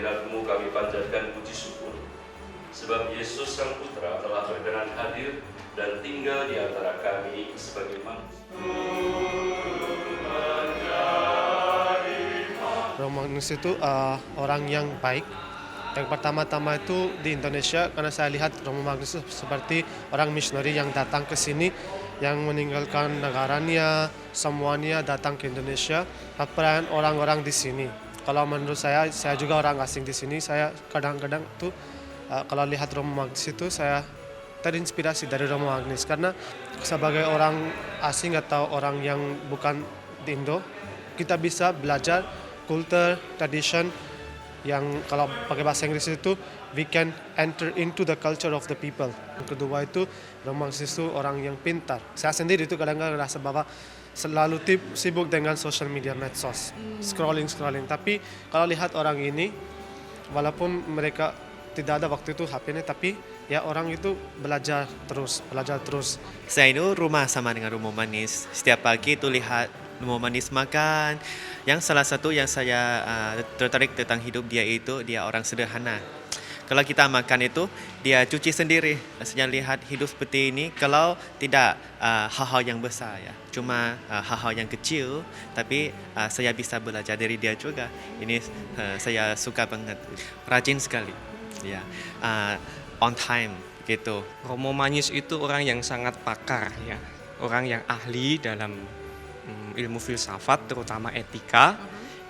kehadirat-Mu kami panjatkan puji syukur. Sebab Yesus Sang Putra telah berkenan hadir dan tinggal di antara kami sebagai manusia. Romo Magnus itu orang yang baik. Yang pertama-tama itu di Indonesia, karena saya lihat Romo Magnus itu seperti orang misioneri yang datang ke sini, yang meninggalkan negaranya, semuanya datang ke Indonesia, peran orang-orang di sini. Kalau menurut saya juga orang asing di sini, saya kadang-kadang tuh kalau lihat Romo Magnus itu saya terinspirasi dari Romo Magnus, karena sebagai orang asing atau orang yang bukan di Indo, kita bisa belajar culture, tradition, yang kalau pakai bahasa Inggris itu we can enter into the culture of the people. Yang kedua itu Romo Magnus itu orang yang pintar. Saya sendiri itu kadang-kadang merasa bahwa selalu sibuk dengan social media, medsos, scrolling. Tapi kalau lihat orang ini, walaupun mereka tidak ada waktu itu HP-nya, tapi ya orang itu belajar terus. Saya itu rumah sama dengan Romo Magnus. Setiap pagi itu lihat Romo Magnus makan. Yang salah satu yang saya tertarik tentang hidup dia itu, dia orang sederhana. Kalau kita makan itu, dia cuci sendiri. Maksudnya lihat hidup seperti ini, kalau tidak hal-hal yang besar ya. Cuma hal-hal yang kecil, tapi saya bisa belajar dari dia juga. Ini saya suka banget. Rajin sekali. Ya, on time gitu. Romo Magnus itu orang yang sangat pakar ya. Orang yang ahli dalam ilmu filsafat, terutama etika,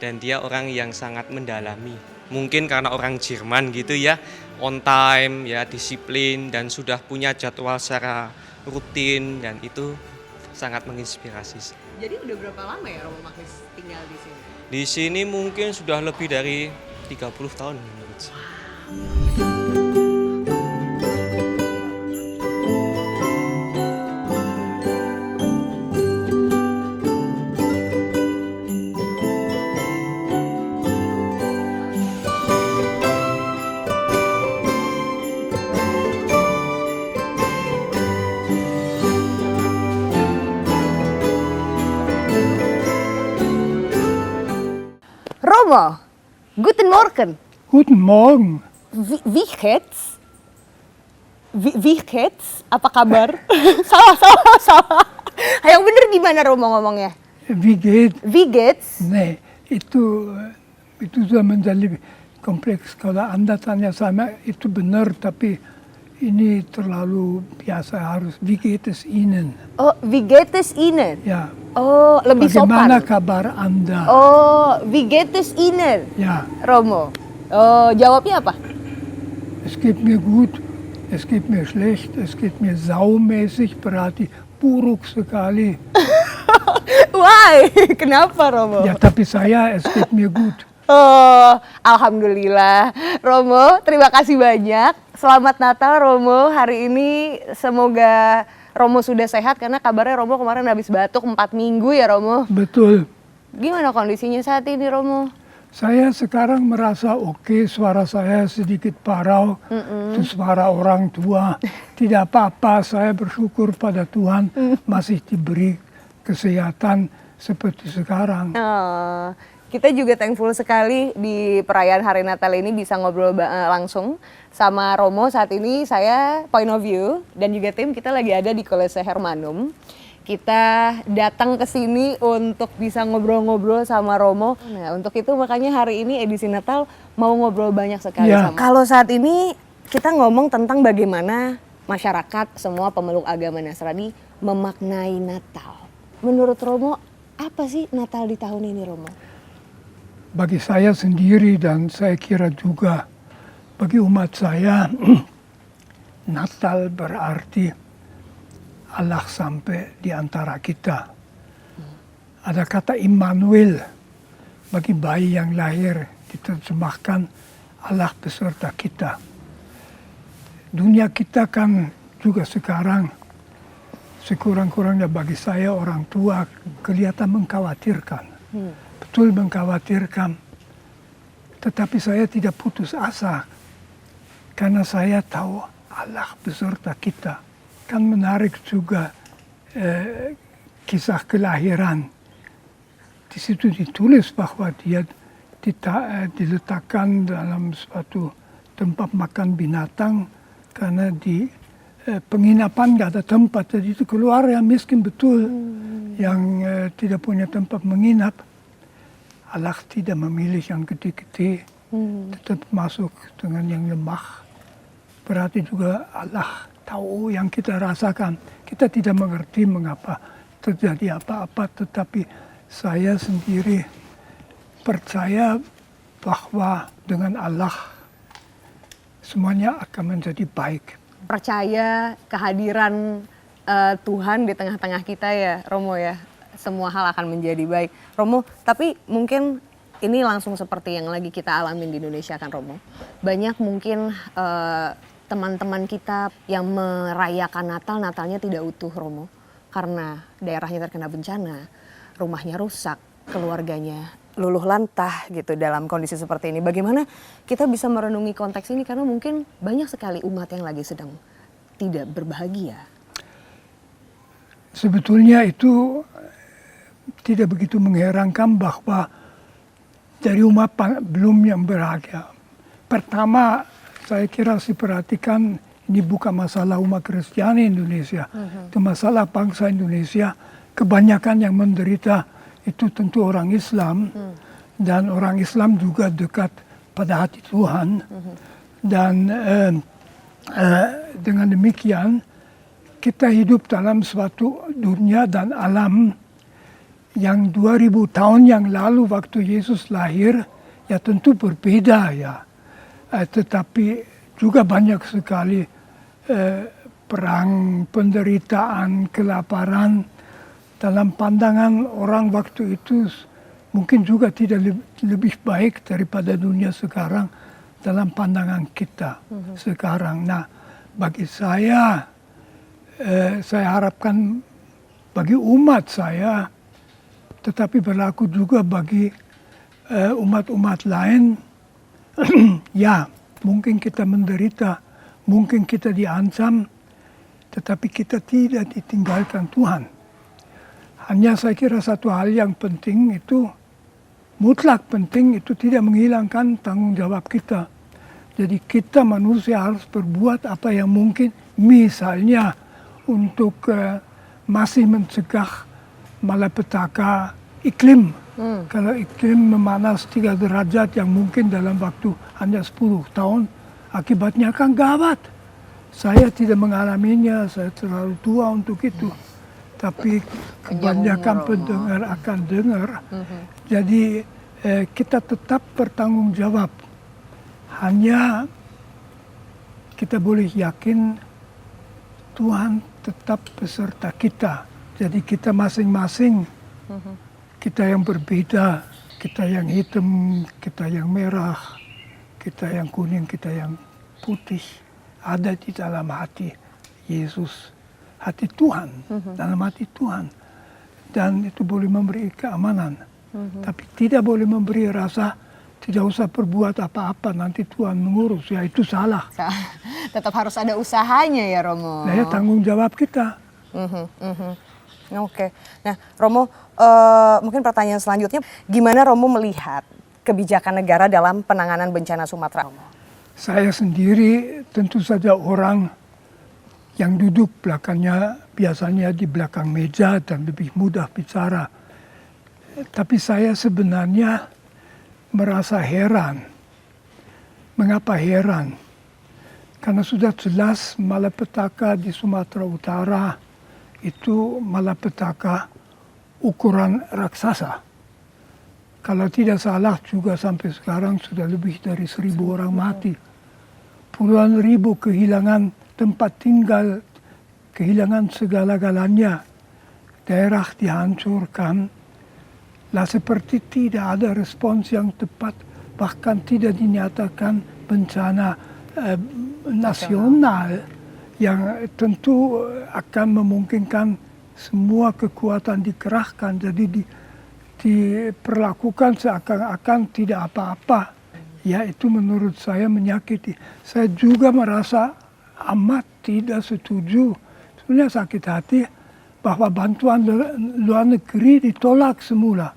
dan dia orang yang sangat mendalami. Mungkin karena orang Jerman gitu ya, on time, ya disiplin, dan sudah punya jadwal secara rutin, dan itu sangat menginspirasi. Jadi udah berapa lama ya Romo Magnus tinggal di sini? Di sini mungkin sudah lebih dari 30 tahun menurut saya. Romo, guten Morgen. Guten Morgen. Wie geht's? Wie geht's? Apa kabar? Salah. Yang bener gimana Romo ngomongnya? Wie geht? Wie geht's? Nee, itu sudah menjadi kompleks. Kalau Anda tanya sama itu benar, tapi ini terlalu biasa harus. Wie geht es Ihnen? Oh, wie geht es Ihnen? Ya. Oh, lebih Bagaimana sopan. kabar Anda? Oh, wie geht es Ihnen? Ya. Romo. Oh, jawabnya apa? Es geht mir gut, es geht mir schlecht, es geht mir saumäßig, berarti buruk sekali. Why? Kenapa Romo? Ya, tapi saya es geht mir gut. Oh, alhamdulillah. Romo, terima kasih banyak. Selamat Natal Romo. Hari ini semoga Romo sudah sehat, karena kabarnya Romo kemarin habis batuk 4 minggu ya Romo. Betul. Gimana kondisinya saat ini Romo? Saya sekarang merasa oke, suara saya sedikit parau, itu suara orang tua. Tidak apa-apa, saya bersyukur pada Tuhan masih diberi kesehatan seperti sekarang. Oh, kita juga thankful sekali di perayaan Hari Natal ini bisa ngobrol langsung sama Romo. Saat ini saya Point of View dan juga tim kita lagi ada di Kolese Hermanum. Kita datang ke sini untuk bisa ngobrol-ngobrol sama Romo. Nah, untuk itu makanya hari ini edisi Natal mau ngobrol banyak sekali sama. Kalau saat ini kita ngomong tentang bagaimana masyarakat, semua pemeluk agama Nasrani memaknai Natal. Menurut Romo, apa sih Natal di tahun ini, Romo? Bagi saya sendiri dan saya kira juga bagi umat saya, Natal berarti Allah sampai di antara kita. Ada kata Immanuel, bagi bayi yang lahir diterjemahkan Allah beserta kita. Dunia kita kan juga sekarang sekurang-kurangnya bagi saya orang tua kelihatan mengkhawatirkan. Betul mengkhawatirkan. Tetapi saya tidak putus asa karena saya tahu Allah beserta kita. Kan menarik juga kisah kelahiran. Di situ ditulis bahwa dia diletakkan dalam suatu tempat makan binatang karena di penginapan nggak ada tempat, jadi itu keluar yang miskin betul, yang tidak punya tempat menginap. Allah tidak memilih yang gede-gede, tetap masuk dengan yang lemah. Berarti juga Allah tahu yang kita rasakan. Kita tidak mengerti mengapa terjadi apa-apa, tetapi saya sendiri percaya bahwa dengan Allah semuanya akan menjadi baik. Percaya kehadiran Tuhan di tengah-tengah kita ya Romo ya, semua hal akan menjadi baik. Romo, tapi mungkin ini langsung seperti yang lagi kita alamin di Indonesia kan Romo. Banyak mungkin teman-teman kita yang merayakan Natalnya tidak utuh Romo. Karena daerahnya terkena bencana, rumahnya rusak, keluarganya luluh lantah gitu dalam kondisi seperti ini. Bagaimana kita bisa merenungi konteks ini karena mungkin banyak sekali umat yang lagi sedang tidak berbahagia. Sebetulnya itu tidak begitu mengherankan bahwa dari umat belum yang berbahagia. Pertama, saya kira harus diperhatikan ini bukan masalah umat Kristiani Indonesia, itu masalah bangsa Indonesia. Kebanyakan yang menderita itu tentu orang Islam, dan orang Islam juga dekat pada hati Tuhan. Dan dengan demikian kita hidup dalam suatu dunia dan alam yang 2000 tahun yang lalu waktu Yesus lahir ya tentu berbeda ya. Tetapi juga banyak sekali perang, penderitaan, kelaparan. Dalam pandangan orang waktu itu mungkin juga tidak lebih baik daripada dunia sekarang dalam pandangan kita sekarang. Nah, bagi saya harapkan bagi umat saya, tetapi berlaku juga bagi umat-umat lain, ya mungkin kita menderita, mungkin kita diancam, tetapi kita tidak ditinggalkan Tuhan. Hanya saya kira satu hal yang penting itu, mutlak penting itu tidak menghilangkan tanggung jawab kita. Jadi kita manusia harus berbuat apa yang mungkin, misalnya untuk masih mencegah malapetaka iklim. Kalau iklim memanas 3 derajat yang mungkin dalam waktu hanya 10 tahun, akibatnya akan gawat. Saya tidak mengalaminya, saya terlalu tua untuk itu. Tapi kebanyakan pendengar akan dengar. Jadi kita tetap bertanggung jawab. Hanya kita boleh yakin Tuhan tetap beserta kita. Jadi kita masing-masing, kita yang berbeda, kita yang hitam, kita yang merah, kita yang kuning, kita yang putih, ada di dalam hati Yesus. Hati Tuhan, dalam hati Tuhan. Dan itu boleh memberi keamanan. Tapi tidak boleh memberi rasa tidak usah berbuat apa-apa, nanti Tuhan mengurus. Ya itu salah. Tetap harus ada usahanya ya Romo. Nah ya tanggung jawab kita. Oke. Nah Romo, mungkin pertanyaan selanjutnya, gimana Romo melihat kebijakan negara dalam penanganan bencana Sumatera? Saya sendiri tentu saja orang yang duduk belakangnya biasanya di belakang meja dan lebih mudah bicara. Tapi saya sebenarnya merasa heran. Mengapa heran? Karena sudah jelas malapetaka di Sumatera Utara itu malapetaka ukuran raksasa. Kalau tidak salah juga sampai sekarang sudah lebih dari 1.000 orang mati. Puluhan ribu kehilangan tempat tinggal, kehilangan segala-galanya. Daerah dihancurkan. Lah seperti tidak ada respons yang tepat, bahkan tidak dinyatakan bencana nasional yang tentu akan memungkinkan semua kekuatan dikerahkan, jadi diperlakukan seakan-akan tidak apa-apa. Ya itu menurut saya menyakiti. Saya juga merasa amat tidak setuju, sebenarnya sakit hati bahwa bantuan luar negeri ditolak semula.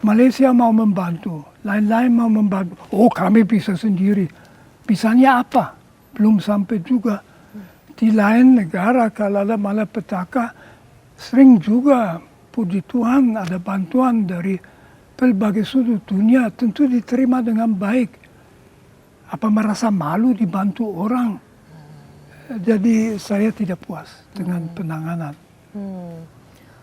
Malaysia mau membantu, lain-lain mau membantu. Oh, kami bisa sendiri. Bisanya apa? Belum sampai juga. Di lain negara kalau ada malapetaka, sering juga puji Tuhan ada bantuan dari berbagai sudut dunia, tentu diterima dengan baik. Apa merasa malu dibantu orang? Jadi saya tidak puas dengan penanganan.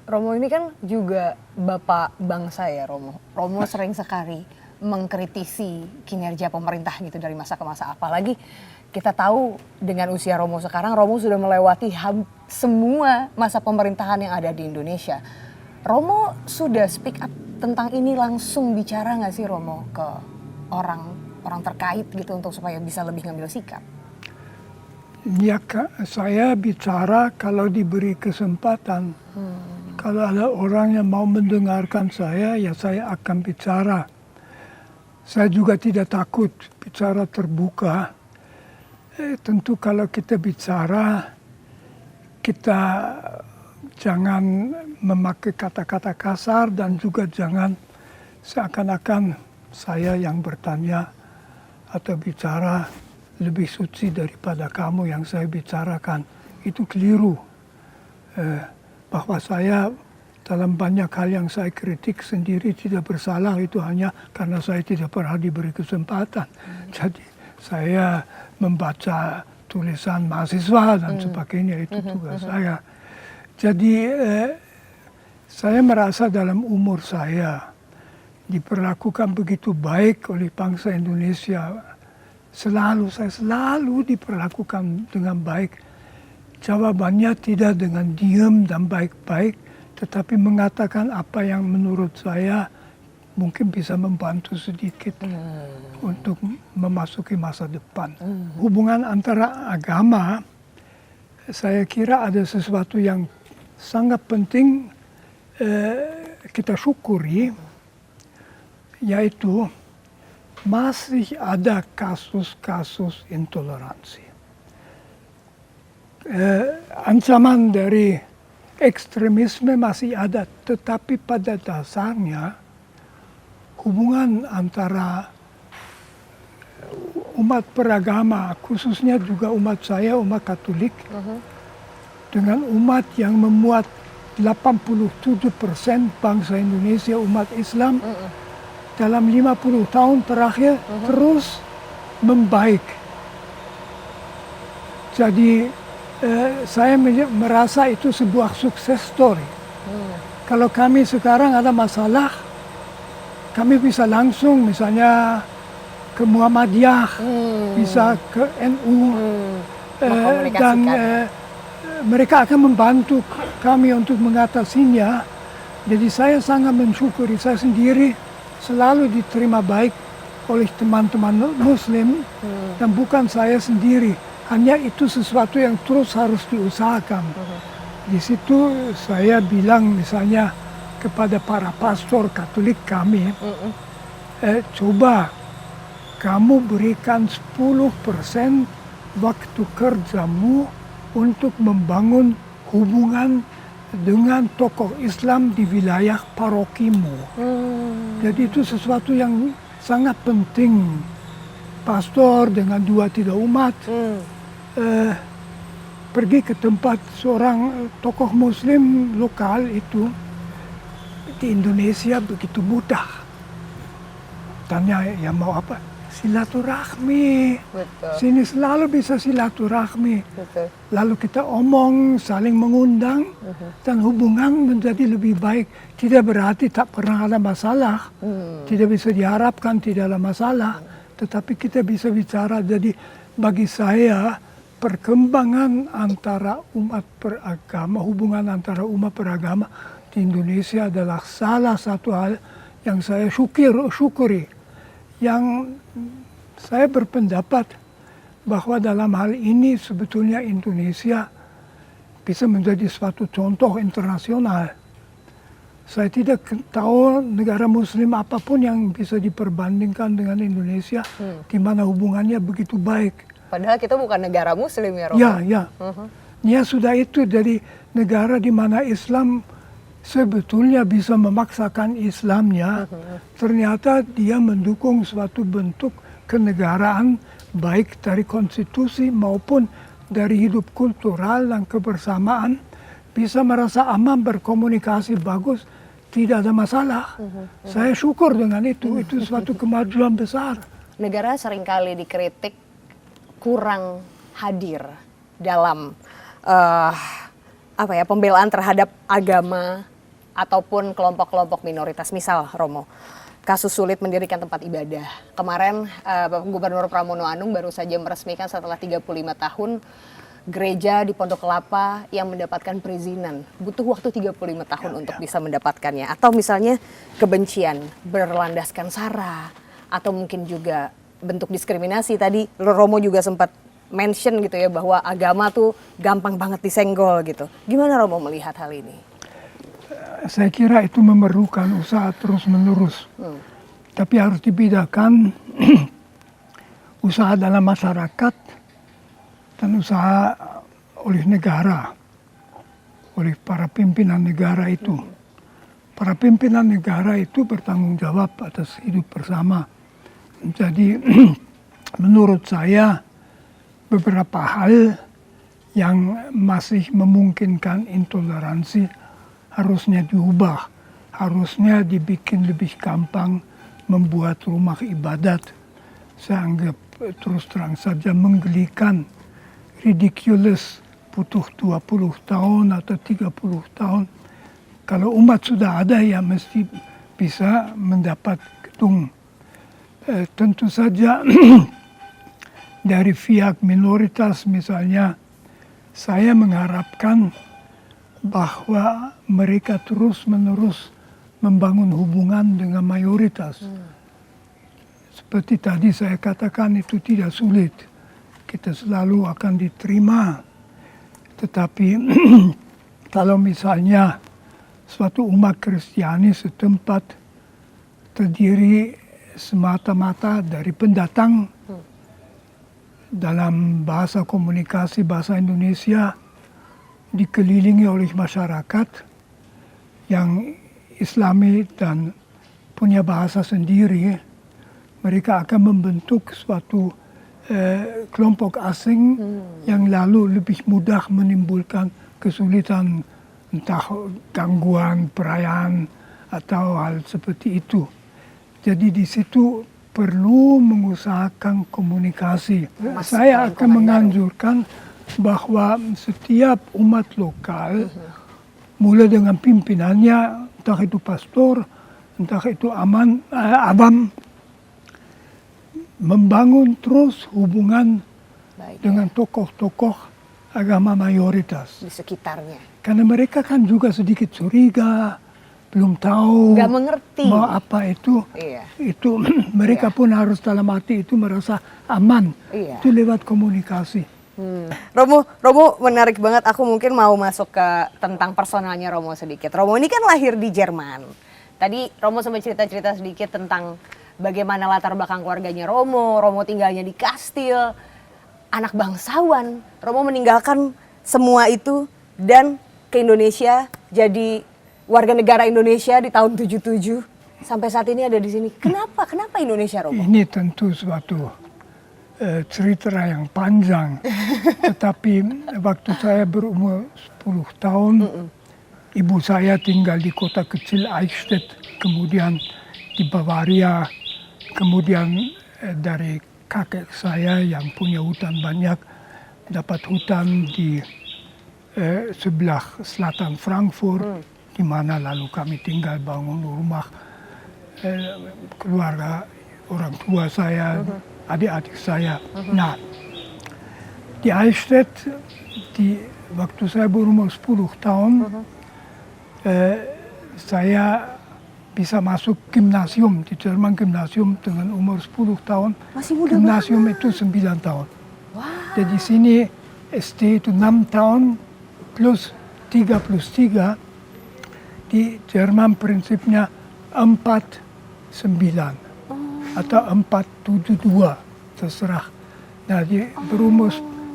Romo ini kan juga bapak bangsa ya Romo. Romo sering sekali mengkritisi kinerja pemerintah gitu dari masa ke masa. Apalagi kita tahu dengan usia Romo sekarang, Romo sudah melewati semua masa pemerintahan yang ada di Indonesia. Romo sudah speak up tentang ini, langsung bicara nggak sih Romo ke orang terkait gitu untuk supaya bisa lebih ngambil sikap? Ya, saya bicara kalau diberi kesempatan. Kalau ada orang yang mau mendengarkan saya, ya saya akan bicara. Saya juga tidak takut bicara terbuka. Tentu kalau kita bicara, kita jangan memakai kata-kata kasar dan juga jangan seakan-akan saya yang bertanya atau bicara lebih suci daripada kamu yang saya bicarakan. Itu keliru. Bahwa saya dalam banyak hal yang saya kritik sendiri tidak bersalah, itu hanya karena saya tidak pernah diberi kesempatan. Jadi saya membaca tulisan mahasiswa dan sebagainya, itu tugas saya. Jadi saya merasa dalam umur saya diperlakukan begitu baik oleh bangsa Indonesia. Saya selalu diperlakukan dengan baik. Jawabannya tidak dengan diam dan baik-baik, tetapi mengatakan apa yang menurut saya mungkin bisa membantu sedikit untuk memasuki masa depan. Hubungan antara agama, saya kira ada sesuatu yang sangat penting kita syukuri, yaitu masih ada kasus-kasus intoleransi. Ancaman dari ekstremisme masih ada, tetapi pada dasarnya hubungan antara umat beragama, khususnya juga umat saya, umat Katolik, dengan umat yang memuat 87% bangsa Indonesia, umat Islam, dalam 50 tahun terakhir terus membaik. Jadi saya merasa itu sebuah sukses story. Kalau kami sekarang ada masalah, kami bisa langsung misalnya ke Muhammadiyah, bisa ke NU, dan mereka akan membantu kami untuk mengatasinya. Jadi saya sangat mensyukuri, saya sendiri selalu diterima baik oleh teman-teman Muslim, dan bukan saya sendiri. Hanya itu sesuatu yang terus harus diusahakan. Di situ saya bilang misalnya kepada para pastor Katolik kami, coba kamu berikan 10% waktu kerjamu untuk membangun hubungan dengan tokoh Islam di wilayah parokimu. Jadi itu sesuatu yang sangat penting. Pastor dengan 2-3 umat pergi ke tempat seorang tokoh Muslim lokal itu di Indonesia begitu mudah. Tanya ya mau apa? Silaturahmi. Betul. Sini selalu bisa silaturahmi. Betul. Lalu kita omong, saling mengundang, dan hubungan menjadi lebih baik. Tidak berarti tak pernah ada masalah. Tidak bisa diharapkan tidak ada masalah. Tetapi kita bisa bicara. Jadi bagi saya perkembangan antara umat beragama, hubungan antara umat beragama di Indonesia adalah salah satu hal yang saya syukuri. Yang saya berpendapat bahwa dalam hal ini sebetulnya Indonesia bisa menjadi suatu contoh internasional. Saya tidak tahu negara Muslim apapun yang bisa diperbandingkan dengan Indonesia, di mana hubungannya begitu baik. Padahal kita bukan negara Muslim ya Romo. Ya. Ya sudah itu dari negara di mana Islam sebetulnya bisa memaksakan Islamnya, ternyata dia mendukung suatu bentuk kenegaraan baik dari konstitusi maupun dari hidup kultural dan kebersamaan, bisa merasa aman, berkomunikasi bagus, tidak ada masalah. Saya syukur dengan itu suatu kemajuan besar. Negara seringkali dikritik kurang hadir dalam pembelaan terhadap agama ataupun kelompok-kelompok minoritas. Misal Romo, kasus sulit mendirikan tempat ibadah. Kemarin Bapak Gubernur Pramono Anung baru saja meresmikan setelah 35 tahun gereja di Pondok Kelapa yang mendapatkan perizinan. Butuh waktu 35 tahun untuk bisa mendapatkannya. Atau misalnya kebencian berlandaskan sara, atau mungkin juga bentuk diskriminasi. Tadi Romo juga sempat mention gitu ya, bahwa agama tuh gampang banget disenggol gitu. Gimana Romo melihat hal ini? Saya kira itu memerlukan usaha terus-menerus. Tapi harus dibedakan usaha dalam masyarakat dan usaha oleh negara, oleh para pimpinan negara itu. Para pimpinan negara itu bertanggung jawab atas hidup bersama. Jadi menurut saya beberapa hal yang masih memungkinkan intoleransi harusnya diubah, harusnya dibikin lebih gampang membuat rumah ibadat. Saya anggap terus terang saja menggelikan, ridiculous, butuh 20 tahun atau 30 tahun. Kalau umat sudah ada ya mesti bisa mendapat gedung. Tentu saja dari pihak minoritas misalnya, saya mengharapkan bahwa mereka terus-menerus membangun hubungan dengan mayoritas. Seperti tadi saya katakan, itu tidak sulit. Kita selalu akan diterima. Tetapi kalau misalnya suatu umat Kristiani setempat terdiri semata-mata dari pendatang, dalam bahasa komunikasi bahasa Indonesia, dikelilingi oleh masyarakat yang Islami dan punya bahasa sendiri, mereka akan membentuk suatu kelompok asing yang lalu lebih mudah menimbulkan kesulitan, entah gangguan perayaan atau hal seperti itu. Jadi di situ perlu mengusahakan komunikasi. Saya akan menganjurkan bahwa setiap umat lokal, mulai dengan pimpinannya, entah itu pastor, entah itu abam, membangun terus hubungan dengan tokoh-tokoh agama mayoritas di sekitarnya. Karena mereka kan juga sedikit curiga, belum tahu, nggak mengerti mau apa itu. Iya. Itu mereka pun harus dalam hati itu merasa aman. Iya. Itu lewat komunikasi. Romo menarik banget. Aku mungkin mau masuk ke tentang personalnya Romo sedikit. Romo ini kan lahir di Jerman. Tadi Romo sempat cerita-cerita sedikit tentang bagaimana latar belakang keluarganya Romo. Romo tinggalnya di kastil, anak bangsawan. Romo meninggalkan semua itu dan ke Indonesia, jadi warga negara Indonesia di tahun 77. Sampai saat ini ada di sini. Kenapa Indonesia, Romo? Ini tentu suatu cerita yang panjang. Tetapi waktu saya berumur 10 tahun, ibu saya tinggal di kota kecil Eichstätt, kemudian di Bavaria, kemudian dari kakek saya yang punya hutan banyak, dapat hutan di sebelah selatan Frankfurt, di mana lalu kami tinggal bangun rumah keluarga orang tua saya, adik-adik saya. Nah, di Eichstätt, waktu saya berumur 10 tahun, saya bisa masuk gimnasium di Jerman, gimnasium dengan umur 10 tahun. Masih muda gimnasium banget. itu 9 tahun. Wow. Jadi sini SD itu 6 tahun plus 3 plus 3. Di Jerman prinsipnya 4-9 atau 4-7-2, terserah.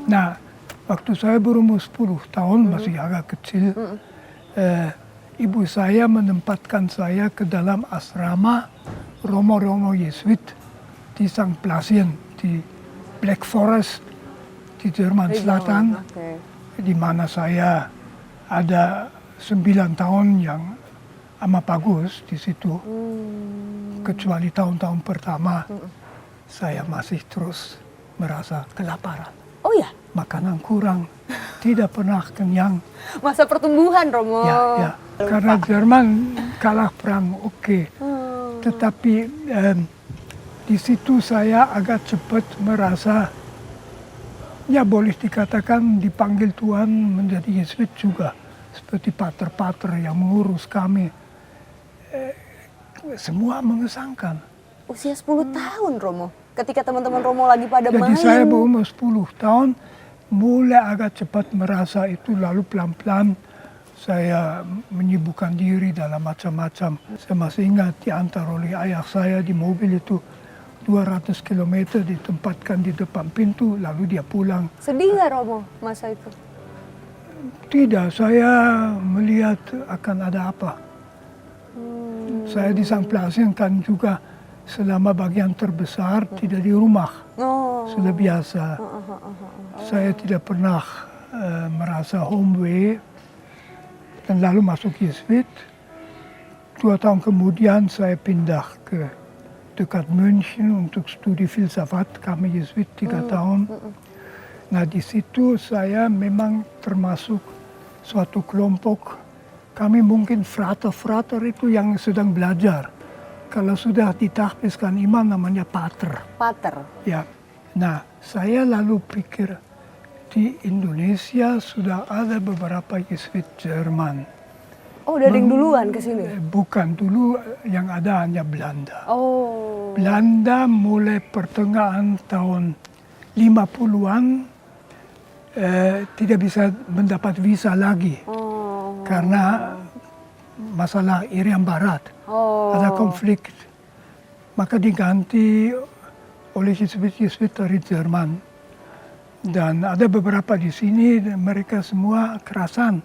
Nah, waktu saya berumur 10 tahun, masih agak kecil, ibu saya menempatkan saya ke dalam asrama Romo-Romo Yesuit di St. Blasien di Black Forest di Jerman Selatan, Oke. di mana saya ada 9 tahun yang amat bagus di situ. Kecuali tahun-tahun pertama, saya masih terus merasa kelaparan. Oh ya, Makanan kurang, tidak pernah kenyang. masa pertumbuhan Romo. Ya. Karena Jerman kalah perang, oke. Tetapi di situ saya agak cepat merasa, ya boleh dikatakan dipanggil Tuhan menjadi Yesuit juga. Seperti pater-pater yang mengurus kami. Semua mengesankan. Usia 10 tahun Romo. Ketika teman-teman Romo lagi pada Jadi main. saya berumur 10 tahun, mulai agak cepat merasa itu, lalu pelan-pelan saya menyibukkan diri dalam macam-macam. Saya masih ingat diantar oleh ayah saya di mobil itu 200 km ditempatkan di depan pintu, lalu dia pulang. Sedih nggak Romo masa itu? Tidak, saya melihat akan ada apa. Saya di St. Blasien kan juga selama bagian terbesar tidak di rumah. Oh. Sudah biasa. Saya tidak pernah merasa homeway. Dan lalu masuk Yesuit. 2 tahun kemudian saya pindah ke dekat München untuk studi filsafat. Kami Yesuit 3 tahun. Nah di situ saya memang termasuk suatu kelompok. Kami mungkin frater-frater itu yang sedang belajar. Kalau sudah ditahbiskan imam namanya pater. Pater. Ya. Nah, saya lalu pikir di Indonesia sudah ada beberapa Yesuit Jerman. Oh, udah ada yang duluan ke sini? Bukan, dulu yang ada hanya Belanda. Oh. Belanda mulai pertengahan tahun 50-an tidak bisa mendapat visa lagi. Oh. Karena masalah Irian Barat. Oh. Ada konflik. Maka diganti oleh Yesuit dari Jerman. Dan ada beberapa di sini, mereka semua kerasan.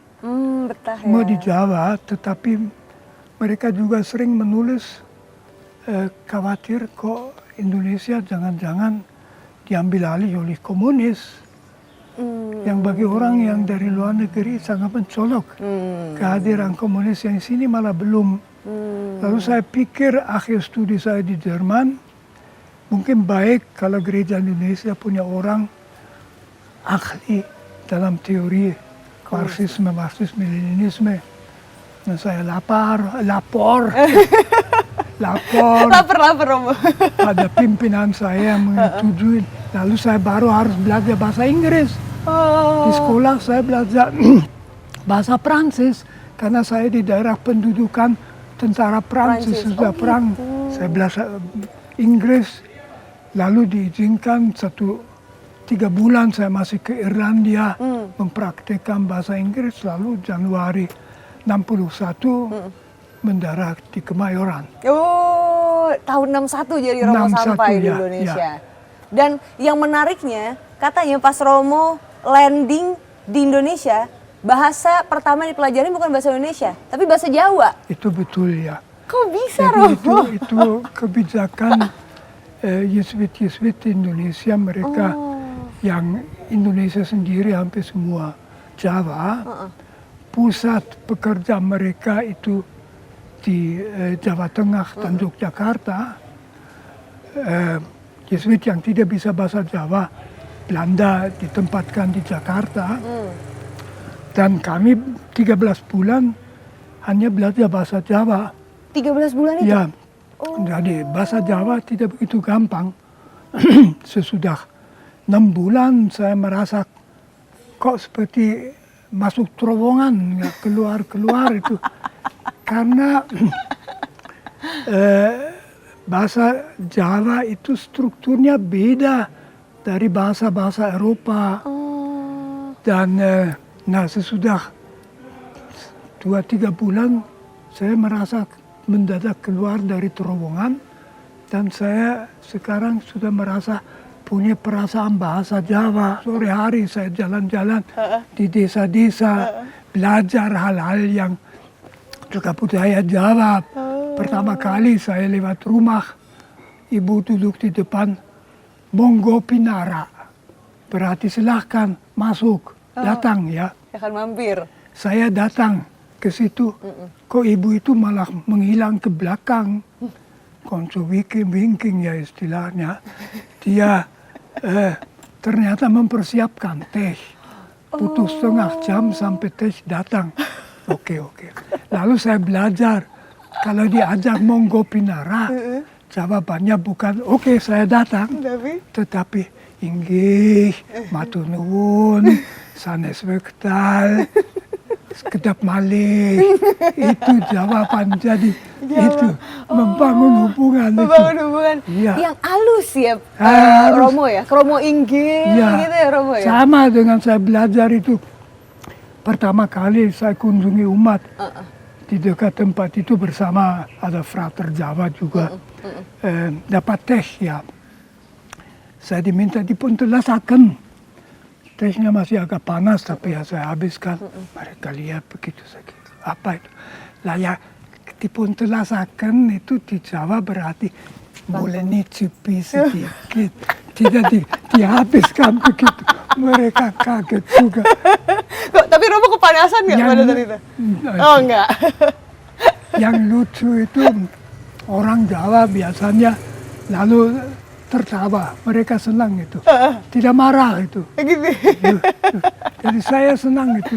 Betah ya. Semua di Jawa, tetapi mereka juga sering menulis khawatir kok Indonesia jangan-jangan diambil alih oleh komunis. Yang bagi orang yang dari luar negeri sangat mencolok. Kehadiran komunis yang di sini malah belum. Lalu saya pikir akhir studi saya di Jerman, mungkin baik kalau gereja Indonesia punya orang ahli dalam teori Marxisme, Marxisme-Leninisme. Dan saya lapor Lapar Romo. pada pimpinan saya yang menyetujui. Lalu saya baru harus belajar bahasa Inggris. Di sekolah saya belajar bahasa Prancis karena saya di daerah pendudukan tentara Prancis sudah perang. Saya belajar Inggris. Lalu diizinkan 3 bulan saya masih ke Irlandia mempraktekkan bahasa Inggris. Lalu Januari 61 mendarat di Kemayoran. Oh, tahun 61 jadi Romo 61, sampai di ya, Indonesia. Dan yang menariknya, katanya pas Romo landing di Indonesia, bahasa pertama yang dipelajari bukan bahasa Indonesia, tapi bahasa Jawa. Itu betul ya. Kok bisa Jadi Romo? itu kebijakan Yesuit Indonesia, mereka yang Indonesia sendiri hampir semua Jawa. Pusat pekerja mereka itu di Jawa Tengah dan Yogyakarta. Yesuit yang tidak bisa bahasa Jawa, Belanda ditempatkan di Jakarta. Dan kami 13 bulan hanya belajar bahasa Jawa. 13 bulan itu? Ya, jadi bahasa Jawa tidak begitu gampang. Sesudah 6 bulan saya merasa kok seperti masuk terowongan, nggak keluar-keluar itu. Karena bahasa Jawa itu strukturnya beda dari bahasa-bahasa Eropa. Dan nah sesudah 2-3 bulan saya merasa mendadak keluar dari terowongan dan saya sekarang sudah merasa punya perasaan bahasa Jawa. Sore hari saya jalan-jalan di desa-desa, belajar hal-hal yang Terus saya jawab. Pertama kali saya lewat rumah, ibu duduk di depan, monggo pinara. Berarti silahkan masuk, datang ya. Akan mampir. Saya datang ke situ, kok ibu itu malah menghilang ke belakang. Konco winking ya istilahnya. Dia ternyata mempersiapkan teh. Butuh setengah jam sampai teh datang. Oke. Lalu saya belajar, kalau diajak monggo pinara, jawabannya bukan oke saya datang. Tetapi inggih, matur nuwun, sanes wekdal, sekedap malih. Itu jawaban. Jadi itu membangun hubungan. Iya. Yang halus ya, Halus. Romo ya, kromo inggih gitu ya Romo ya. Sama dengan saya belajar itu. Pertama kali saya kunjungi umat di dekat tempat itu bersama ada frater Jawa juga. Dapat teh ya. Saya diminta dipuntelasaken. Tehnya masih agak panas tapi ya saya habiskan. Mereka lihat begitu sakit. Apa itu? Lah ya dipuntelasaken itu di Jawa berarti boleh nyicipi sedikit. Tidak dihabiskan begitu. Mereka kaget juga. Kok, tapi Romo kepanasan nggak pada saat itu? Oh enggak. Yang lucu itu orang Jawa biasanya lalu tertawa. Mereka senang itu. Tidak marah itu. Gitu. Jadi saya senang itu.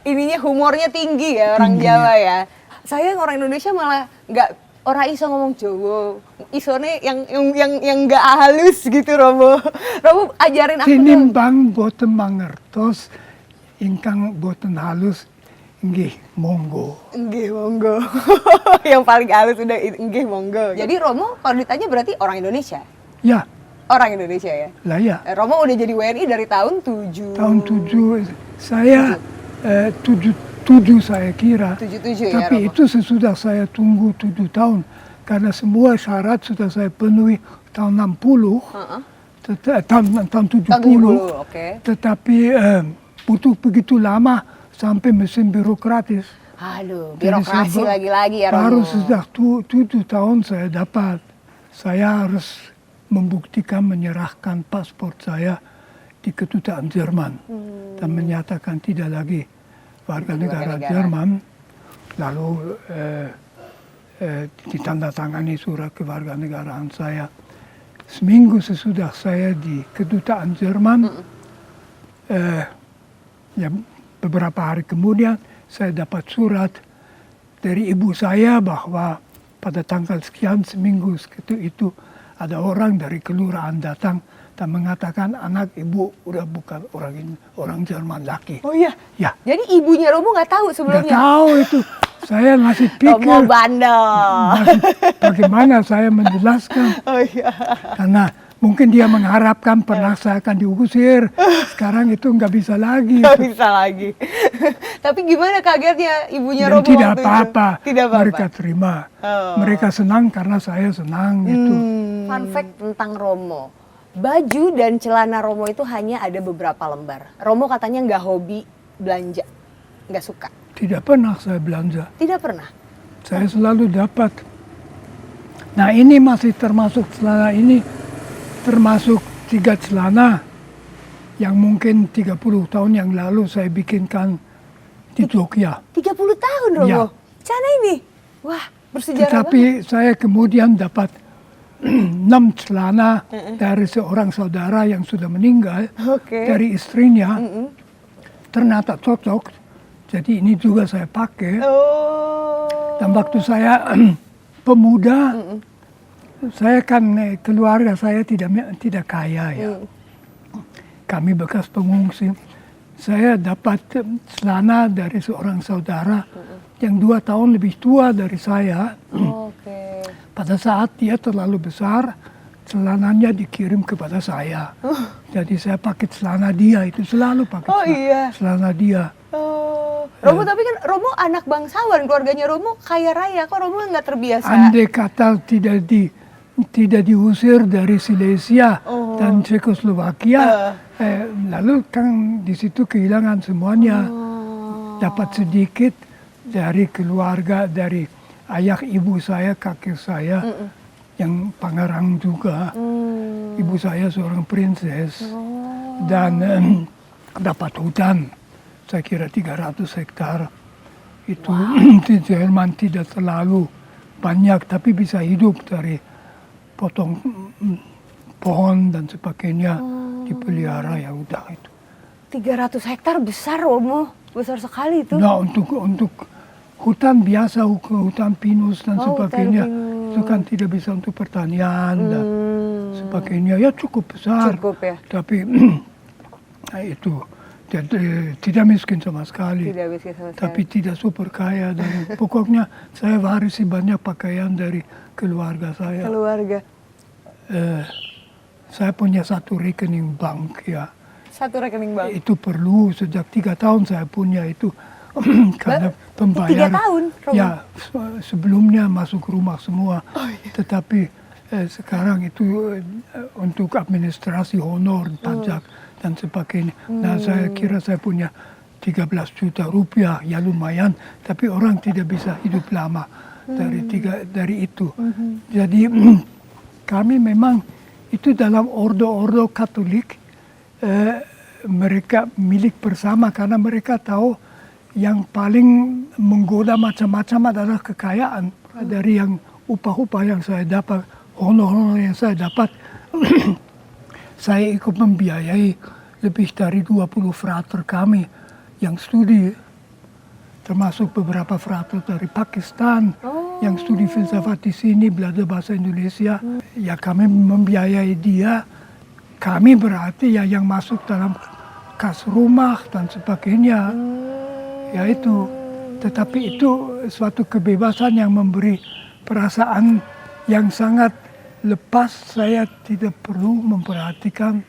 Ininya humornya tinggi ya orang Jawa ya. Saya orang Indonesia malah nggak orang iso ngomong Jawa, isone yang nggak halus gitu Romo. Romo ajarin aku dong. Tinimbang boten mangertos ingkang boten halus nggih monggo. Nggih monggo. Yang paling halus udah nggih monggo. Jadi Romo kalau ditanya berarti orang Indonesia. Ya, Orang Indonesia ya. lah ya. Romo udah jadi WNI dari tahun 7. Tahun 7 saya 7 saya kira. 77 ya Tapi Romo. itu sesudah saya tunggu 7 tahun. Karena semua syarat sudah saya penuhi tahun 60. Tahun 70. Tahun 70, oke. Tetapi butuh begitu lama sampai mesin birokratis. Aduh, Jadi birokrasi saya lagi-lagi ya Romo. baru sudah 7 tahun saya dapat. Saya harus membuktikan menyerahkan paspor saya di kedutaan Jerman. Dan menyatakan tidak lagi warga negara Jerman, lalu ditandatangani surat kewarganegaraan saya. Seminggu sesudah saya di kedutaan Jerman, ya beberapa hari kemudian saya dapat surat dari ibu saya bahwa pada tanggal sekian seminggu itu ada orang dari kelurahan datang dan mengatakan anak ibu udah bukan orang Jerman lagi. Oh iya? Ya. Jadi ibunya Romo nggak tahu Nggak sebelumnya? tahu itu. Saya masih Romo pikir bandel. bagaimana saya menjelaskan. Oh iya. Karena mungkin dia mengharapkan pernah saya akan diusir. Sekarang itu nggak bisa lagi. Nggak bisa lagi. Tapi gimana kagetnya ibunya Dan Romo tidak waktu itu? apa-apa. Tidak apa-apa. Mereka terima. Oh. Mereka senang karena saya senang gitu. Fun fact tentang Romo. Baju dan celana Romo itu hanya ada beberapa lembar. Romo katanya nggak hobi belanja. Nggak suka. Tidak pernah saya belanja. Tidak pernah. Saya selalu dapat. Nah ini masih termasuk celana ini. Termasuk 3 celana yang mungkin 30 tahun yang lalu saya bikinkan di Jogja. 30 tahun Romo? Ya. Celana ini? Wah bersejarah Tetapi banget. saya kemudian dapat 6 celana dari seorang saudara yang sudah meninggal, Oke. dari istrinya. Ternyata cocok, jadi ini juga saya pakai. Oh. Dan waktu saya pemuda, saya kan keluarga saya tidak kaya ya. Kami bekas pengungsi. Saya dapat celana dari seorang saudara yang 2 tahun lebih tua dari saya. Oke. Pada saat dia terlalu besar, celananya dikirim kepada saya. Jadi saya pakai celana dia, itu selalu pakai Oh, iya. celana dia. Oh. Romo tapi kan Romo anak bangsawan, keluarganya Romo kaya raya. Kok Romo nggak terbiasa? Andai kata tidak diusir dari Silesia dan Cekoslowakia, lalu kan di situ kehilangan semuanya. Dapat sedikit, dari keluarga, dari ayah ibu saya, kakek saya yang Pangarang juga. Ibu saya seorang princess dan dapat hutan, saya kira 300 hektar. Itu di Jerman tidak terlalu banyak, tapi bisa hidup dari potong pohon dan sebagainya, dipelihara ya udah itu. 300 hektar besar Romo, besar sekali itu. Nah untuk hutan biasa, hutan pinus dan sebagainya, hutan itu kan tidak bisa untuk pertanian dan sebagainya, ya cukup besar. Cukup ya. Tapi itu tidak miskin sama sekali. Tidak miskin sama sekali. Tapi tidak super kaya dan pokoknya saya warisi banyak pakaian dari keluarga saya. Keluarga. Saya punya satu rekening bank ya. Satu rekening bank. Itu perlu sejak 3 tahun saya punya itu karena pembayaran. 3 tahun? Romo? Ya sebelumnya masuk rumah semua. Tetapi sekarang itu untuk administrasi honor, pajak dan sebagainya. Nah saya kira saya punya 13 juta rupiah, ya lumayan. Tapi orang tidak bisa hidup lama dari itu. Jadi kami memang itu dalam ordo Katolik, mereka milik bersama karena mereka tahu yang paling menggoda macam-macam adalah kekayaan. Dari yang upah-upah yang saya dapat, honor yang saya dapat, saya ikut membiayai lebih dari 20 frater kami yang studi, termasuk beberapa frater dari Pakistan yang studi filsafat di sini, belajar bahasa Indonesia. Ya kami membiayai dia, kami berarti ya yang masuk dalam kas rumah dan sebagainya. Ya itu, tetapi itu suatu kebebasan yang memberi perasaan yang sangat lepas. Saya tidak perlu memperhatikan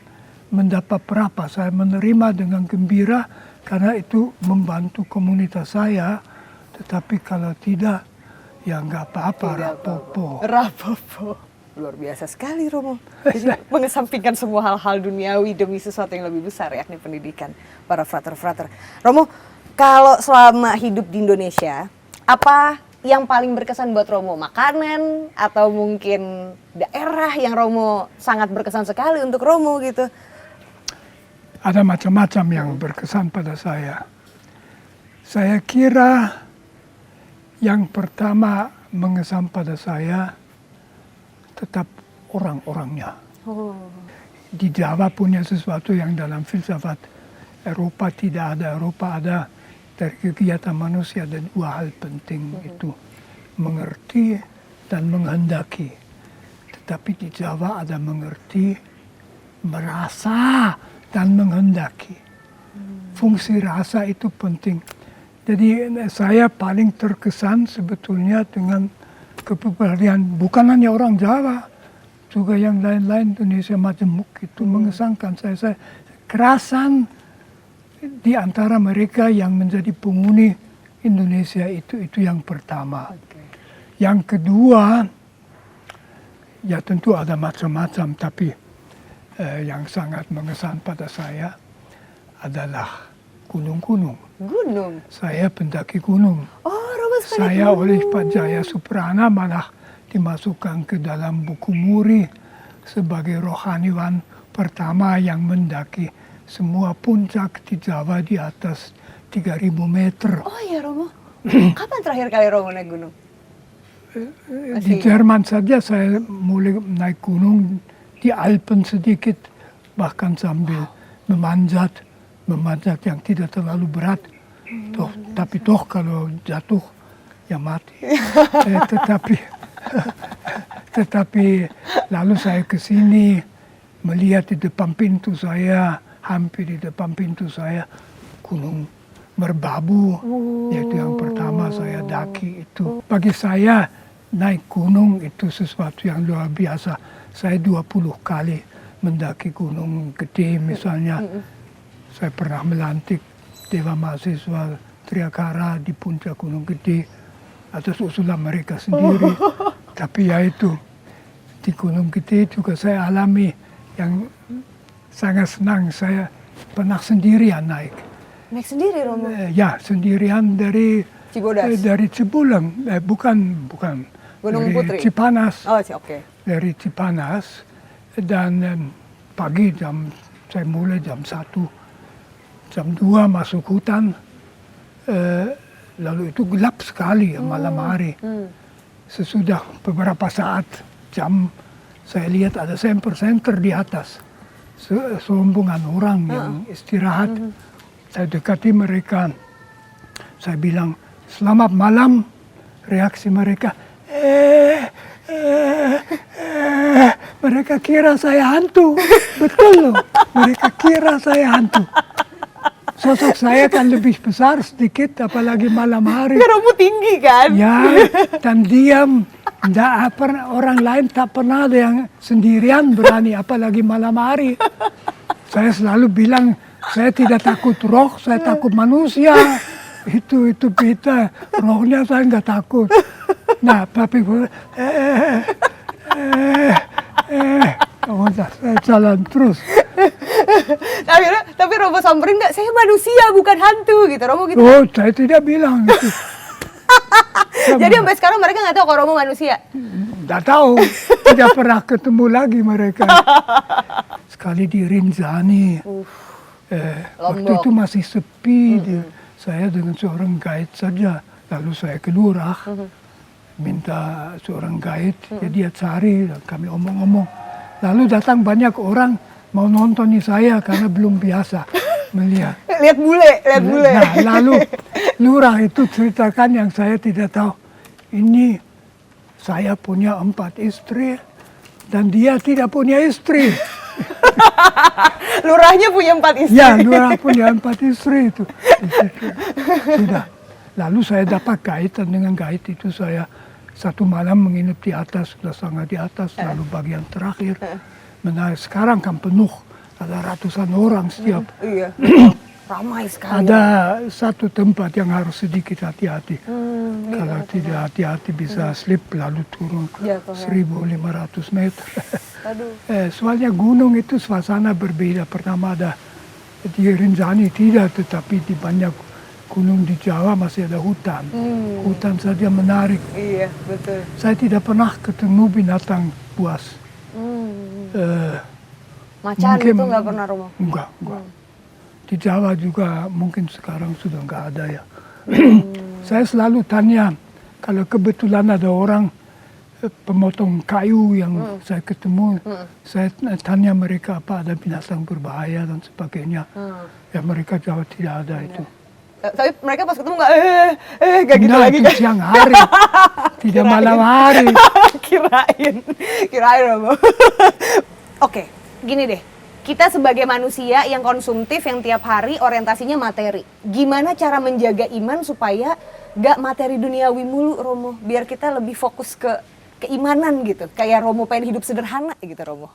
mendapat berapa, saya menerima dengan gembira karena itu membantu komunitas saya. Tetapi kalau tidak, ya nggak apa-apa, rapopo. Luar biasa sekali Romo. Jadi mengesampingkan semua hal-hal duniawi demi sesuatu yang lebih besar, yakni pendidikan para frater-frater. Romo, kalau selama hidup di Indonesia, apa yang paling berkesan buat Romo? Makanan atau mungkin daerah yang Romo sangat berkesan sekali untuk Romo gitu? Ada macam-macam yang berkesan pada saya. Saya kira yang pertama mengesan pada saya tetap orang-orangnya. Di Jawa punya sesuatu yang dalam filsafat Eropa tidak ada. Eropa ada dari kegiatan manusia ada 2 hal penting itu. Mengerti dan menghendaki. Tetapi di Jawa ada mengerti, merasa, dan menghendaki. Fungsi rasa itu penting. Jadi saya paling terkesan sebetulnya dengan kepribadian bukan hanya orang Jawa, juga yang lain-lain Indonesia majemuk itu mengesankan saya kerasan di antara mereka yang menjadi penghuni Indonesia itu yang pertama. Yang kedua, ya tentu ada macam-macam, tapi yang sangat mengesan pada saya adalah gunung-gunung. Gunung? Saya pendaki gunung. Oh, Romo sekali Saya gunung. oleh Pak Jaya Suprana malah dimasukkan ke dalam buku Muri sebagai rohaniwan pertama yang mendaki semua puncak di Jawa di atas 3.000 meter. Oh iya Romo, kapan terakhir kali Romo naik gunung? Di Jerman saja saya mulai naik gunung di Alpen sedikit, bahkan sambil memanjat yang tidak terlalu berat. Tapi toh kalau jatuh ya mati. Tetapi lalu saya ke sini melihat di depan pintu saya, hampir di depan pintu saya, Gunung Merbabu, yaitu yang pertama saya daki itu. Bagi saya naik gunung itu sesuatu yang luar biasa. Saya 20 kali mendaki gunung gede misalnya. Saya pernah melantik Dewa Mahasiswa Triakara di puncak Gunung Gede atas usulan mereka sendiri. Tapi ya itu, di Gunung Gede juga saya alami yang sangat senang. Saya pernah sendirian naik. Naik sendiri Romo? Ya, sendirian dari Cibodas. Dari Cibulang, bukan. Gunung dari Putri? Cipanas. Oh, oke. Dari Cipanas. Dan pagi saya mulai jam 1. Jam 2 masuk hutan. Lalu itu gelap sekali malam hari. Sesudah beberapa saat, saya lihat ada senter di atas. Serombongan orang yang istirahat. Saya dekati mereka. Saya bilang, selamat malam. Reaksi mereka, mereka kira saya hantu. Betul loh, mereka kira saya hantu. Sosok saya kan lebih besar sedikit, apalagi malam hari. Romo tinggi kan? Ya, dan diam. Orang lain tak pernah ada yang sendirian berani, apalagi malam hari. Saya selalu bilang, saya tidak takut roh, saya takut manusia. Itu beda, rohnya saya nggak takut. Nah, tapi udah saya jalan terus. Tapi Romo samperin nggak? Saya manusia bukan hantu gitu. Romo gitu. Oh, saya tidak bilang itu. Jadi sampai sekarang mereka nggak tahu kalau Romo manusia. Nggak tahu, tidak pernah ketemu lagi mereka. Sekali di Rinjani, waktu itu masih sepi. Saya dengan seorang guide saja, lalu saya keluar, minta seorang guide, ya dia cari, dan kami omong-omong. Lalu datang banyak orang mau nontoni saya karena belum biasa melihat. Lihat bule. Nah, lalu lurah itu ceritakan yang saya tidak tahu. Ini saya punya 4 istri dan dia tidak punya istri. Lurahnya punya 4 istri. Ya, lurah punya 4 istri itu. Sudah. Lalu saya dapat guide, dan dengan guide itu saya satu malam menginap di atas, sudah sangat di atas, lalu bagian terakhir. Sekarang kan penuh, ada ratusan orang setiap. Iya. Ramai sekali. Ada satu tempat yang harus sedikit hati-hati. Kalau tidak hati-hati bisa slip lalu turun 1.500 meter. Soalnya gunung itu suasana berbeda. Pertama ada di Rinjani tidak, tetapi di banyak gunung di Jawa masih ada hutan. Hutan saja menarik. Iya, betul. Saya tidak pernah ketemu binatang buas. Macan Mungkin- itu nggak pernah Romo? Enggak. Di Jawa juga mungkin sekarang sudah enggak ada ya. Saya selalu tanya, kalau kebetulan ada orang pemotong kayu yang saya ketemu, saya tanya mereka apa ada binatang berbahaya dan sebagainya. Ya mereka jawab tidak ada itu. Tapi mereka pas ketemu nggak gitu Nah, lagi itu kan? siang hari, tidak malam hari. Kirain Romo. Oke, gini deh. Kita sebagai manusia yang konsumtif, yang tiap hari orientasinya materi. Gimana cara menjaga iman supaya gak materi duniawi mulu, Romo? Biar kita lebih fokus ke keimanan gitu. Kayak Romo pengen hidup sederhana gitu, Romo.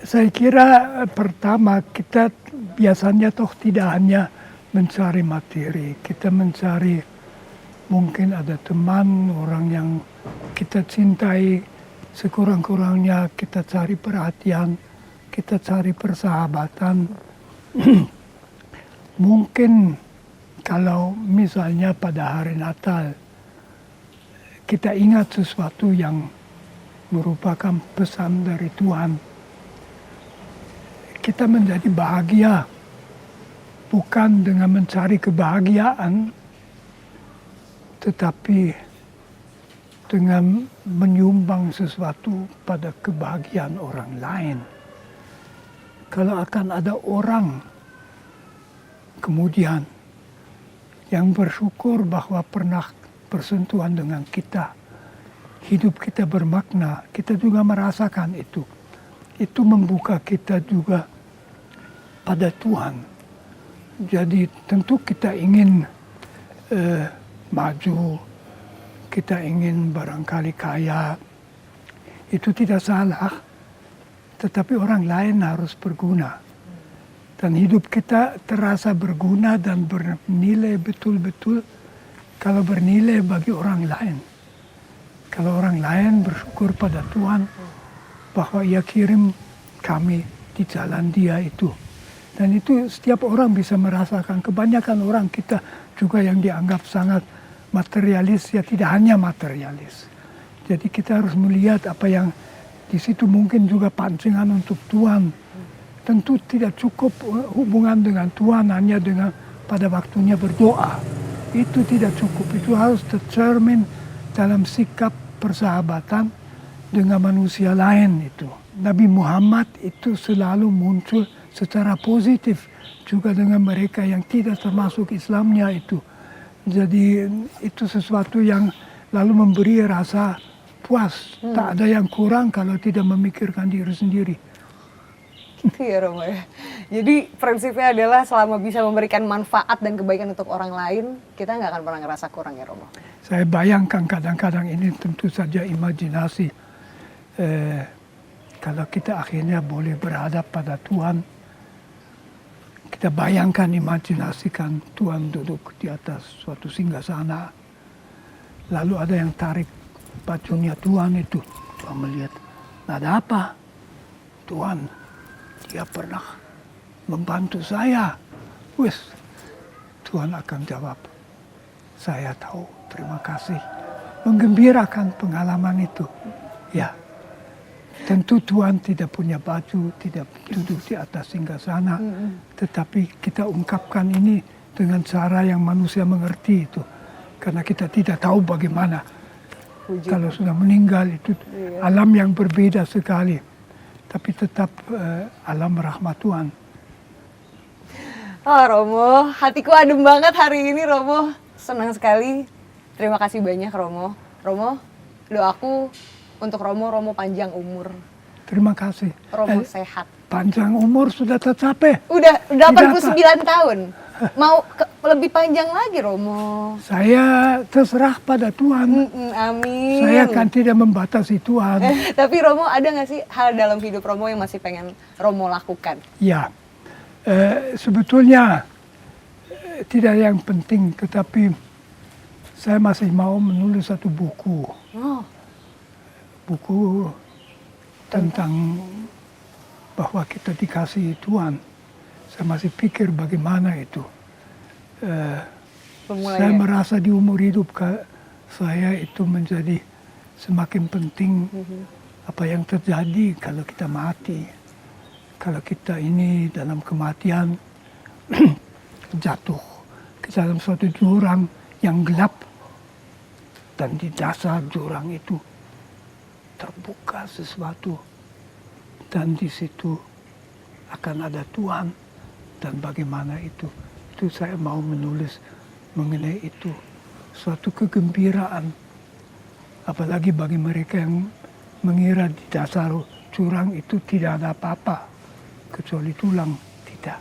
Saya kira pertama kita biasanya toh tidak hanya mencari materi. Kita mencari mungkin ada teman, orang yang kita cintai. Sekurang-kurangnya kita cari perhatian. Kita cari persahabatan. Mungkin kalau misalnya pada hari Natal kita ingat sesuatu yang merupakan pesan dari Tuhan, kita menjadi bahagia bukan dengan mencari kebahagiaan, tetapi dengan menyumbang sesuatu pada kebahagiaan orang lain. Kalau akan ada orang kemudian yang bersyukur bahwa pernah bersentuhan dengan kita, hidup kita bermakna, kita juga merasakan itu. Itu membuka kita juga pada Tuhan. Jadi tentu kita ingin maju, kita ingin barangkali kaya, itu tidak salah. Tetapi orang lain harus berguna. Dan hidup kita terasa berguna dan bernilai betul-betul kalau bernilai bagi orang lain. Kalau orang lain bersyukur pada Tuhan bahwa Ia kirim kami di jalan Dia itu. Dan itu setiap orang bisa merasakan. Kebanyakan orang kita juga yang dianggap sangat materialis ya tidak hanya materialis. Jadi kita harus melihat apa yang di situ mungkin juga pancingan untuk Tuhan. Tentu tidak cukup hubungan dengan Tuhan hanya dengan pada waktunya berdoa. Itu tidak cukup, itu harus tercermin dalam sikap persahabatan dengan manusia lain itu. Nabi Muhammad itu selalu muncul secara positif juga dengan mereka yang tidak termasuk Islamnya itu. Jadi itu sesuatu yang lalu memberi rasa puas. Tak ada yang kurang kalau tidak memikirkan diri sendiri. Iya Romo ya. Jadi prinsipnya adalah selama bisa memberikan manfaat dan kebaikan untuk orang lain, kita nggak akan pernah ngerasa kurang ya Romo. Saya bayangkan kadang-kadang ini tentu saja imajinasi. Kalau kita akhirnya boleh berhadap pada Tuhan, kita bayangkan, imajinasikan Tuhan duduk di atas suatu singgasana. Lalu ada yang tarik bajunya Tuhan itu. Tuhan melihat, ada apa? Tuhan, dia pernah membantu saya. Wes, Tuhan akan jawab, saya tahu, terima kasih. Menggembirakan pengalaman itu. Ya, tentu Tuhan tidak punya baju, tidak duduk di atas singgasana, tetapi kita ungkapkan ini dengan cara yang manusia mengerti itu. Karena kita tidak tahu bagaimana. Kalau sudah meninggal itu alam yang berbeda sekali. Tapi tetap alam rahmat Tuhan. Oh Romo, hatiku adem banget hari ini Romo. Senang sekali. Terima kasih banyak Romo. Romo, doaku untuk Romo panjang umur. Terima kasih. Romo sehat. Panjang umur sudah tercapai. Udah 89 tahun. Mau lebih panjang lagi Romo. Saya terserah pada Tuhan. Amin. Saya kan tidak membatasi Tuhan. Tapi Romo ada nggak sih hal dalam hidup Romo yang masih pengen Romo lakukan? Ya, sebetulnya tidak yang penting, tetapi saya masih mau menulis satu buku. Oh. Buku tentang bahwa kita dikasihi Tuhan. Saya masih pikir bagaimana itu. Saya merasa di umur hidup saya itu menjadi semakin penting apa yang terjadi kalau kita mati. Kalau kita ini dalam kematian jatuh ke dalam suatu jurang yang gelap. Dan di dasar jurang itu terbuka sesuatu. Dan di situ akan ada Tuhan. Dan bagaimana itu saya mau menulis mengenai itu. Suatu kegembiraan. Apalagi bagi mereka yang mengira di dasar jurang itu tidak ada apa-apa. Kecuali tulang. Tidak.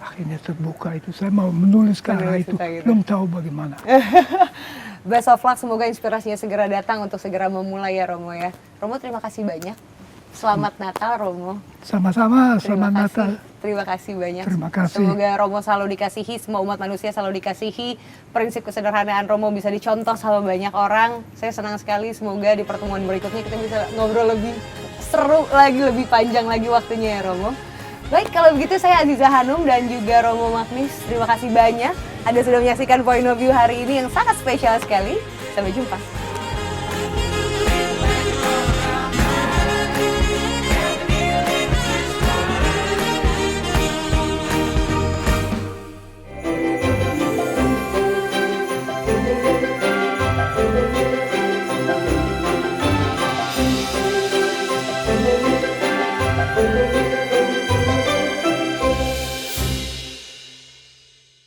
Akhirnya terbuka itu. Saya mau menulis ke arah itu. Belum tahu bagaimana. Best of luck, semoga inspirasinya segera datang untuk segera memulai ya Romo ya. Romo terima kasih banyak. Selamat Natal Romo. Sama-sama, selamat Natal. Terima kasih banyak. Terima kasih. Semoga Romo selalu dikasihi, semua umat manusia selalu dikasihi. Prinsip kesederhanaan Romo bisa dicontoh sama banyak orang. Saya senang sekali, semoga di pertemuan berikutnya kita bisa ngobrol lebih seru lagi, lebih panjang lagi waktunya ya Romo. Baik, kalau begitu saya Aziza Hanum dan juga Romo Magnis. Terima kasih banyak. Anda sudah menyaksikan Point of View hari ini yang sangat spesial sekali. Sampai jumpa.